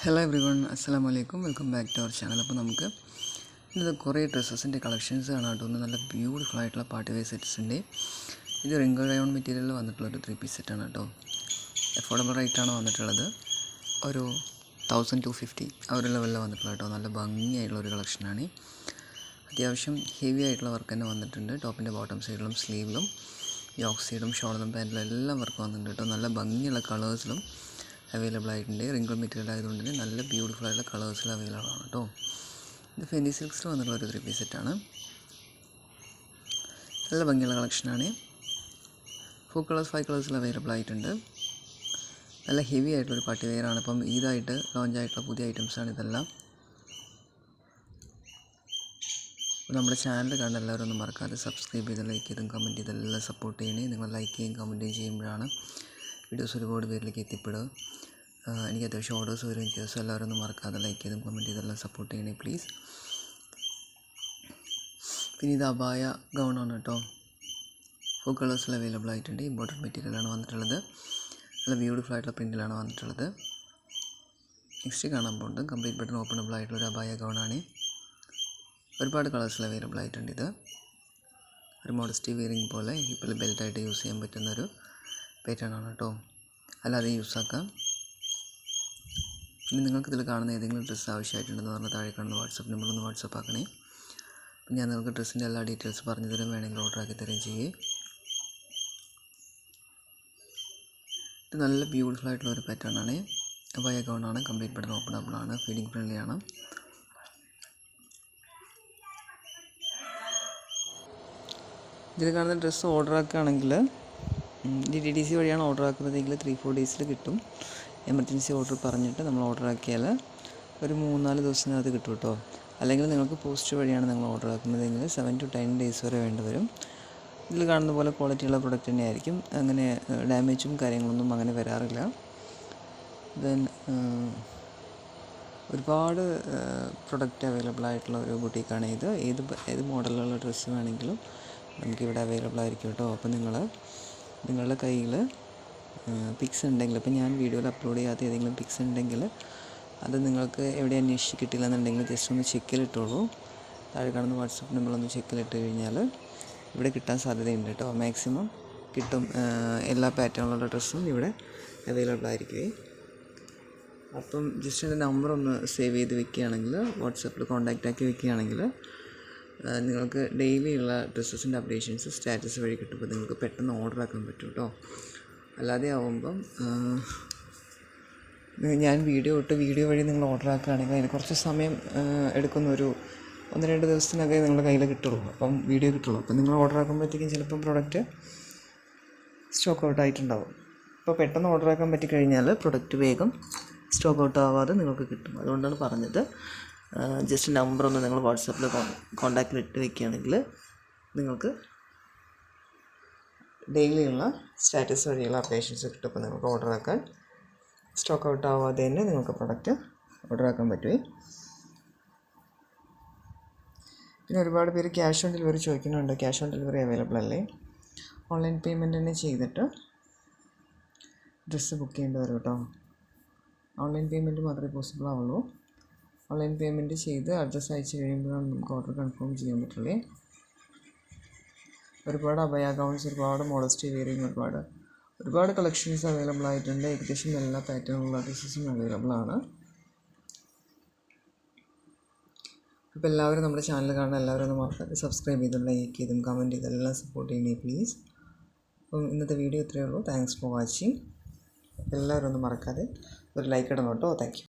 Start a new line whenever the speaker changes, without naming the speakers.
Hello every one, അസ്സലാമു അലൈക്കും. Welcome back to our channel. അപ്പോൾ നമുക്ക് ഇത് കുറേ ഡ്രസ്സസിൻ്റെ കളക്ഷൻസ് ആണ് കേട്ടോ. ഒന്ന് നല്ല ബ്യൂട്ടിഫുൾ ആയിട്ടുള്ള പാർട്ടി വെയർ സെറ്റ്സിൻ്റെ ഇത് റിംഗിൾ റയോൺ മെറ്റീരിയലിൽ വന്നിട്ടുള്ളൊരു 3 പീസ് സെറ്റാണ് കേട്ടോ. അഫോർഡബിൾ റേറ്റാണ് വന്നിട്ടുള്ളത്. ഒരു 1250 ആ ഒരു ലെവലിൽ വന്നിട്ടുള്ള കേട്ടോ. നല്ല ഭംഗിയായിട്ടുള്ളൊരു കളക്ഷനാണ്. അത്യാവശ്യം ഹെവി ആയിട്ടുള്ള വർക്ക് തന്നെ വന്നിട്ടുണ്ട്. ടോപ്പിൻ്റെ ബോട്ടം സൈഡിലും സ്ലീവിലും യോക്ക് സൈഡും ഷോൾഡറും പാൻറ്റിലും എല്ലാം വർക്ക് വന്നിട്ടുണ്ട് കേട്ടോ. നല്ല ഭംഗിയുള്ള കളേഴ്സിലും അവൈലബിൾ ആയിട്ടുണ്ട്. റിംഗിൾ മെറ്റീരിയൽ ആയതുകൊണ്ട് തന്നെ നല്ല ബ്യൂട്ടിഫുൾ ആയിട്ടുള്ള കളേഴ്സിൽ അവൈലബിൾ ആണ് കേട്ടോ. ഇത് ഫെൻഡി സിൽക്സിൽ വന്നിട്ടുള്ള ഒരു 3 പീസ് സെറ്റാണ്. നല്ല ഭംഗിയുള്ള കളക്ഷനാണ്. 4 കളേഴ്സ് 5 കളേഴ്സിൽ അവൈലബിൾ ആയിട്ടുണ്ട്. നല്ല ഹെവി ആയിട്ടുള്ളൊരു പാർട്ടി വെയറാണ്. ഇപ്പം ഈദായിട്ട് ലോഞ്ച് ആയിട്ടുള്ള പുതിയ ഐറ്റംസാണ് ഇതെല്ലാം. നമ്മുടെ ചാനൽ കാണുന്ന എല്ലാവരും ഒന്നും മറക്കാതെ സബ്സ്ക്രൈബ് ചെയ്ത് ലൈക്ക് ചെയ്തും കമൻറ്റ് ചെയ്തെല്ലാം സപ്പോർട്ട് ചെയ്യണേ. നിങ്ങൾ ലൈക്ക് ചെയ്യും കമൻറ്റ് ചെയ്യുമ്പോഴാണ് വീഡിയോസ് ഒരുപാട് പേരിലേക്ക് എത്തിപ്പെടുക. എനിക്ക് അത്യാവശ്യം ഓർഡേഴ്സ് വരും. ദിവസം എല്ലാവരും ഒന്നും മറക്കാതെ ലൈക്ക് ചെയ്തും കമൻറ്റ് ചെയ്തെല്ലാം സപ്പോർട്ട് ചെയ്യണേ പ്ലീസ്. പിന്നെ ഇത് അബായ ഗൗണാണ് കേട്ടോ. 4 കളേഴ്സിൽ അവൈലബിൾ ആയിട്ടുണ്ട്. ഇമ്പോർട്ടൻറ്റ് മെറ്റീരിയലാണ് വന്നിട്ടുള്ളത്. നല്ല ബ്യൂട്ടിഫുൾ ആയിട്ടുള്ള പ്രിൻറ്റിലാണ് വന്നിട്ടുള്ളത്. നെക്സ്റ്റ് കാണാൻ പോകുന്നത് കംപ്ലീറ്റ് ബട്ടൺ ഓപ്പണബിൾ ആയിട്ടുള്ളൊരു അബായ ഗൗണാണ്. ഒരുപാട് കളേഴ്സിൽ അവൈലബിൾ ആയിട്ടുണ്ട്. ഇത് ഒരു മോഡസ്റ്റി വെയറിങ് പോലെ ഹിപ്പിൽ ബെൽറ്റായിട്ട് യൂസ് ചെയ്യാൻ പറ്റുന്നൊരു പാറ്റേൺ ആണ് കേട്ടോ. അല്ലാതെ യൂസ് ആക്കാം. ഇനി നിങ്ങൾക്ക് ഇതിൽ കാണുന്ന ഏതെങ്കിലും ഡ്രസ്സ് ആവശ്യമായിട്ടുണ്ടെന്ന് പറഞ്ഞാൽ താഴെ കാണുന്ന വാട്സപ്പ് നമ്പറൊന്ന് വാട്സപ്പ് ആക്കണേ. അപ്പം ഞാൻ നിങ്ങൾക്ക് ഡ്രസ്സിൻ്റെ എല്ലാ ഡീറ്റെയിൽസ് പറഞ്ഞു തരും. വേണമെങ്കിൽ ഓർഡർ ആക്കി തരുകയും ചെയ്യേ. ഇത് നല്ല ബ്യൂട്ടിഫുൾ ആയിട്ടുള്ള ഒരു പാറ്റേൺ ആണ്. അബായ ഗൗണാണ്. കംപ്ലീറ്റ് ബട്ടൺ ഓപ്പണബിൾ ആണ്. ഫീഡിങ് ഫ്രണ്ട്ലി ആണ്. ഇതിൽ കാണുന്ന ഡ്രസ്സ് ഓർഡർ ആക്കുകയാണെങ്കിൽ DTDC വഴിയാണ് ഓർഡർ ആക്കുന്നതെങ്കിൽ 3-4 ഡേയ്സിൽ കിട്ടും. എമർജൻസി ഓർഡർ പറഞ്ഞിട്ട് നമ്മൾ ഓർഡർ ആക്കിയാൽ ഒരു 3-4 ദിവസത്തിനകത്ത് കിട്ടും കേട്ടോ. അല്ലെങ്കിൽ നിങ്ങൾക്ക് പോസ്റ്റ് വഴിയാണ് നിങ്ങൾ ഓർഡർ ആക്കുന്നതെങ്കിൽ 7 to 10 ഡേയ്സ് വരെ വേണ്ടി വരും. ഇതിൽ കാണുന്ന പോലെ ക്വാളിറ്റിയുള്ള പ്രൊഡക്റ്റ് തന്നെയായിരിക്കും. അങ്ങനെ ഡാമേജും കാര്യങ്ങളൊന്നും അങ്ങനെ വരാറില്ല. ദെൻ ഒരുപാട് പ്രൊഡക്റ്റ് അവൈലബിൾ ആയിട്ടുള്ള ഒരു ബുട്ടീക്കാണ് ഇത്. ഏത് മോഡലിലുള്ള ഡ്രസ്സ് വേണമെങ്കിലും നമുക്കിവിടെ അവൈലബിൾ ആയിരിക്കും കേട്ടോ. അപ്പോൾ നിങ്ങളുടെ കയ്യിൽ പിക്സ് ഉണ്ടെങ്കിൽ, ഇപ്പോൾ ഞാൻ വീഡിയോയിൽ അപ്ലോഡ് ചെയ്യാത്ത ഏതെങ്കിലും പിക്സ് ഉണ്ടെങ്കിൽ അത് നിങ്ങൾക്ക് എവിടെ അന്വേഷിച്ച് കിട്ടില്ല എന്നുണ്ടെങ്കിൽ ജസ്റ്റ് ഒന്ന് ചെക്കിലിട്ടോളൂ. താഴെ കാണുന്ന വാട്സപ്പ് നമ്പറൊന്ന് ചെക്കിലിട്ട് കഴിഞ്ഞാൽ ഇവിടെ കിട്ടാൻ സാധ്യതയുണ്ട് കേട്ടോ. മാക്സിമം കിട്ടും. എല്ലാ പാറ്റേണിലുള്ള ഡ്രസ്സും ഇവിടെ അവൈലബിൾ ആയിരിക്കും. അപ്പം ജസ്റ്റ് എൻ്റെ നമ്പറൊന്ന് സേവ് ചെയ്ത് വെക്കുകയാണെങ്കിൽ, വാട്സപ്പിൽ കോൺടാക്റ്റ് ആക്കി വെക്കുകയാണെങ്കിൽ നിങ്ങൾക്ക് ഡെയിലിയുള്ള ഡ്രസ്സസിൻ്റെ അപ്ഡേഷൻസ് സ്റ്റാറ്റസ് വഴി കിട്ടുമ്പോൾ നിങ്ങൾക്ക് പെട്ടെന്ന് ഓർഡർ ആക്കാൻ പറ്റും കേട്ടോ. അല്ലാതെ ആവുമ്പം ഞാൻ വീഡിയോ വഴി നിങ്ങൾ ഓർഡർ ആക്കുകയാണെങ്കിൽ അതിന് കുറച്ച് സമയം എടുക്കുന്ന, ഒരു 1-2 ദിവസത്തിനൊക്കെ നിങ്ങളുടെ കയ്യിൽ കിട്ടുള്ളൂ. അപ്പം വീഡിയോ കിട്ടുള്ളൂ. അപ്പം നിങ്ങൾ ഓർഡർ ആക്കുമ്പോഴത്തേക്കും ചിലപ്പം പ്രൊഡക്റ്റ് സ്റ്റോക്ക് ഔട്ട് ആയിട്ടുണ്ടാവും. അപ്പോൾ പെട്ടെന്ന് ഓർഡർ ആക്കാൻ പറ്റിക്കഴിഞ്ഞാൽ പ്രൊഡക്റ്റ് വേഗം സ്റ്റോക്ക് ഔട്ട് ആവാതെ നിങ്ങൾക്ക് കിട്ടും. അതുകൊണ്ടാണ് പറഞ്ഞത്. ജസ്റ്റ് നമ്പറൊന്ന് നിങ്ങൾ വാട്സാപ്പിൽ കോൺടാക്റ്റിൽ ഇട്ട് വയ്ക്കുകയാണെങ്കിൽ നിങ്ങൾക്ക് ഡെയിലിയുള്ള സ്റ്റാറ്റസ് വഴിയുള്ള അപ്ഡേഷൻസ് കിട്ടും. അപ്പോൾ നിങ്ങൾക്ക് ഓർഡർ ആക്കാൻ സ്റ്റോക്ക് ഔട്ട് ആവാതെ തന്നെ നിങ്ങൾക്ക് പ്രൊഡക്റ്റ് ഓർഡർ ആക്കാൻ പറ്റുമേ. പിന്നെ ഒരുപാട് പേര് ക്യാഷ് ഓൺ ഡെലിവറി ചോദിക്കുന്നുണ്ട്. ക്യാഷ് ഓൺ ഡെലിവറി അവൈലബിൾ അല്ലേ? ഓൺലൈൻ പേയ്മെൻറ്റ് തന്നെ ചെയ്തിട്ട് ഡ്രസ്സ് ബുക്ക് ചെയ്യേണ്ടി വരും കേട്ടോ. ഓൺലൈൻ പേയ്മെൻറ്റ് മാത്രമേ പോസിബിൾ ആവുള്ളൂ. ഓൺലൈൻ പേയ്മെൻറ്റ് ചെയ്ത് അഡ്രസ്സ് അയച്ച് കഴിയുമ്പോഴാണ് നമുക്ക് ഓർഡർ കൺഫേം ചെയ്യാൻ പറ്റുള്ളൂ. ഒരുപാട് അബയ ഗൗൺസ്, ഒരുപാട് മോഡസ്റ്റി വെയറിങ്, ഒരുപാട് കളക്ഷൻസ് അവൈലബിൾ ആയിട്ടുണ്ട്. ഏകദേശം എല്ലാ പാറ്റേണുള്ള ഡ്രസ്സസും അവൈലബിൾ ആണ്. അപ്പോൾ എല്ലാവരും നമ്മുടെ ചാനൽ കാണുന്ന എല്ലാവരും ഒന്ന് മറക്കാതെ സബ്സ്ക്രൈബ് ചെയ്തും ലൈക്ക് ചെയ്തും കമൻറ്റ് ചെയ്തെല്ലാം സപ്പോർട്ട് ചെയ്യണേ പ്ലീസ്. അപ്പം ഇന്നത്തെ വീഡിയോ ഇത്രയേ ഉള്ളൂ. Thanks for watching. എല്ലാവരും ഒന്ന് മറക്കാതെ ഒരു ലൈക്ക് ഇടണം കേട്ടോ. Thank you.